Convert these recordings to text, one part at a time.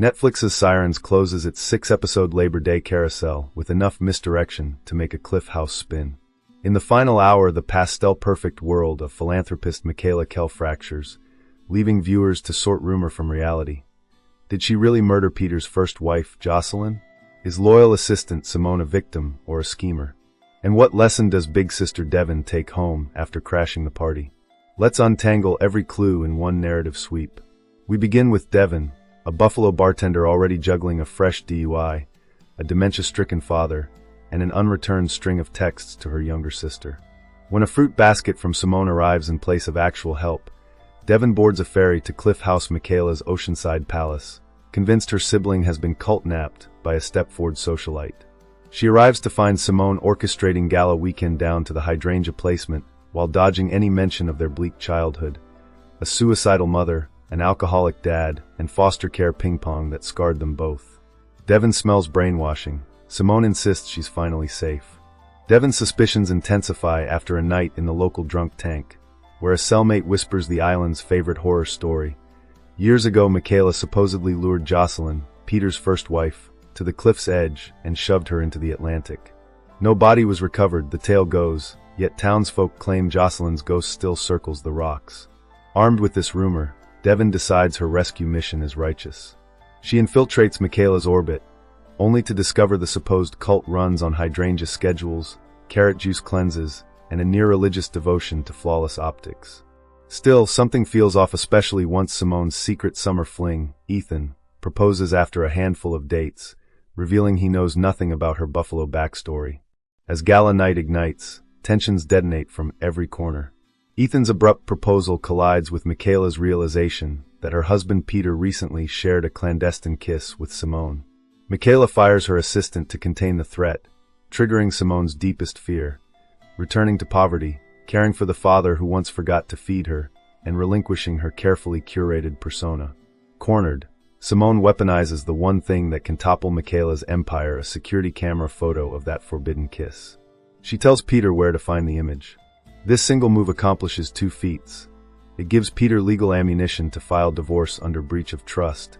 Netflix's Sirens closes its 6-episode Labor Day carousel with enough misdirection to make a Cliff House spin. In the final hour, the pastel-perfect world of philanthropist Michaela Kell fractures, leaving viewers to sort rumor from reality. Did she really murder Peter's first wife, Jocelyn? Is loyal assistant Simone a victim or a schemer? And what lesson does big sister Devon take home after crashing the party? Let's untangle every clue in one narrative sweep. We begin with Devon, a Buffalo bartender already juggling a fresh DUI, a dementia-stricken father, and an unreturned string of texts to her younger sister. When a fruit basket from Simone arrives in place of actual help, Devon boards a ferry to Cliff House Michaela's oceanside palace, convinced her sibling has been cult-napped by a Stepford socialite. She arrives to find Simone orchestrating gala weekend down to the hydrangea placement while dodging any mention of their bleak childhood, a suicidal mother, an alcoholic dad, and foster care ping-pong that scarred them both. Devon smells brainwashing. Simone insists she's finally safe. Devon's suspicions intensify after a night in the local drunk tank, where a cellmate whispers the island's favorite horror story. Years ago, Michaela supposedly lured Jocelyn, Peter's first wife, to the cliff's edge and shoved her into the Atlantic. No body was recovered, the tale goes, yet townsfolk claim Jocelyn's ghost still circles the rocks. Armed with this rumor, Devon decides her rescue mission is righteous. She infiltrates Michaela's orbit, only to discover the supposed cult runs on hydrangea schedules, carrot juice cleanses, and a near-religious devotion to flawless optics. Still, something feels off, especially once Simone's secret summer fling, Ethan, proposes after a handful of dates, revealing he knows nothing about her Buffalo backstory. As gala night ignites, tensions detonate from every corner. Ethan's abrupt proposal collides with Michaela's realization that her husband Peter recently shared a clandestine kiss with Simone. Michaela fires her assistant to contain the threat, triggering Simone's deepest fear, returning to poverty, caring for the father who once forgot to feed her, and relinquishing her carefully curated persona. Cornered, Simone weaponizes the one thing that can topple Michaela's empire, a security camera photo of that forbidden kiss. She tells Peter where to find the image. This single move accomplishes 2 feats. It gives Peter legal ammunition to file divorce under breach of trust,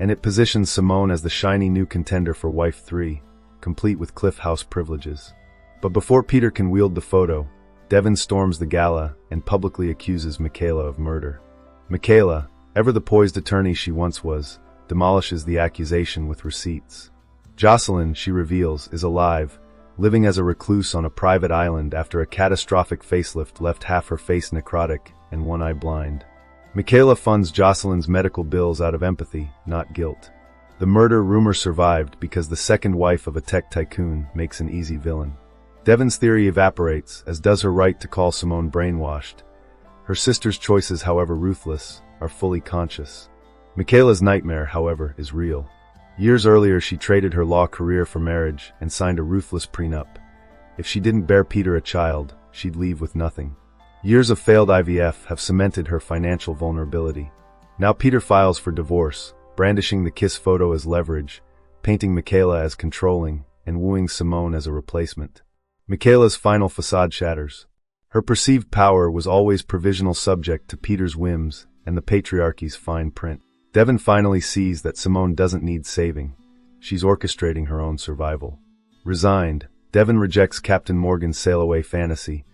and it positions Simone as the shiny new contender for wife 3, complete with Cliff House privileges. But before Peter can wield the photo, Devon storms the gala and publicly accuses Michaela of murder. Michaela, ever the poised attorney she once was, demolishes the accusation with receipts. Jocelyn, she reveals, is alive, living as a recluse on a private island after a catastrophic facelift left half her face necrotic and one eye blind. Michaela funds Jocelyn's medical bills out of empathy, not guilt. The murder rumor survived because the second wife of a tech tycoon makes an easy villain. Devon's theory evaporates, as does her right to call Simone brainwashed. Her sister's choices, however ruthless, are fully conscious. Michaela's nightmare, however, is real. Years earlier, she traded her law career for marriage and signed a ruthless prenup. If she didn't bear Peter a child, she'd leave with nothing. Years of failed IVF have cemented her financial vulnerability. Now Peter files for divorce, brandishing the kiss photo as leverage, painting Michaela as controlling, and wooing Simone as a replacement. Michaela's final facade shatters. Her perceived power was always provisional, subject to Peter's whims and the patriarchy's fine print. Devon finally sees that Simone doesn't need saving. She's orchestrating her own survival. Resigned, Devon rejects Captain Morgan's sail-away fantasy,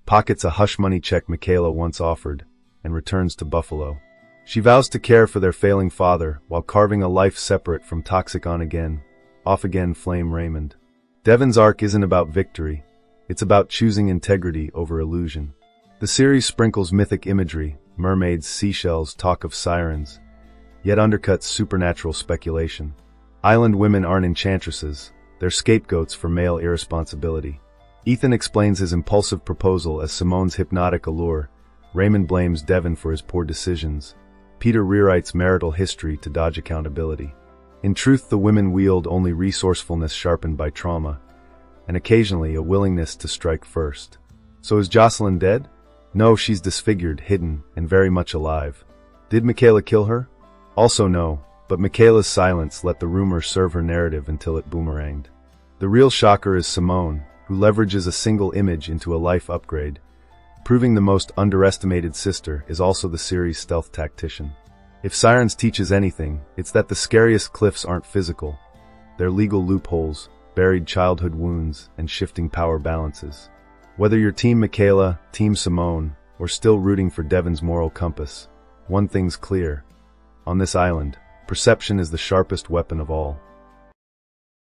pockets a hush-money check Michaela once offered, and returns to Buffalo. She vows to care for their failing father while carving a life separate from toxic on-again, off-again flame Raymond. Devon's arc isn't about victory. It's about choosing integrity over illusion. The series sprinkles mythic imagery, mermaids, seashells, talk of sirens, yet undercuts supernatural speculation. Island women aren't enchantresses, they're scapegoats for male irresponsibility. Ethan explains his impulsive proposal as Simone's hypnotic allure. Raymond blames Devon for his poor decisions. Peter rewrites marital history to dodge accountability. In truth, the women wield only resourcefulness sharpened by trauma, and occasionally a willingness to strike first. So is Jocelyn dead? No, she's disfigured, hidden, and very much alive. Did Michaela kill her? Also no, but Michaela's silence let the rumor serve her narrative until it boomeranged. The real shocker is Simone, who leverages a single image into a life upgrade, proving the most underestimated sister is also the series' stealth tactician. If Sirens teaches anything, it's that the scariest cliffs aren't physical. They're legal loopholes, buried childhood wounds, and shifting power balances. Whether you're Team Michaela, Team Simone, or still rooting for Devon's moral compass, one thing's clear. On this island, perception is the sharpest weapon of all.